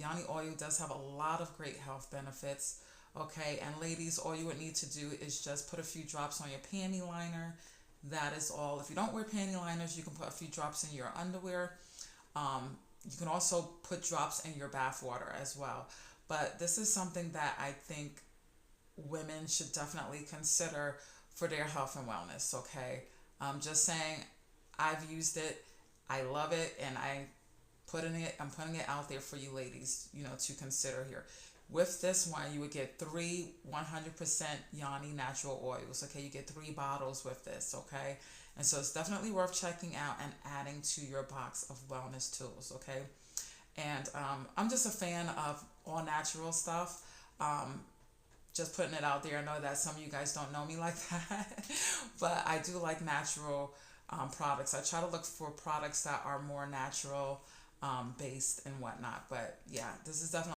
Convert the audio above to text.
Yoni oil does have a lot of great health benefits. Okay, and ladies, all you would need to do is just put a few drops on your panty liner. That is all. If you don't wear panty liners, you can put a few drops in your underwear. You can also put drops in your bath water as well. But this is something that I think women should definitely consider for their health and wellness. Okay, just saying, I've used it, I love it, and I'm putting it out there for you ladies, to consider here. With this one, you would get three 100% Yoni natural oils. Okay, you get 3 bottles with this. Okay, and so it's definitely worth checking out and adding to your box of wellness tools. Okay, and I'm just a fan of all natural stuff. Just putting it out there. I know that some of you guys don't know me like that, but I do like natural products. I try to look for products that are more natural based and whatnot. But yeah, this is definitely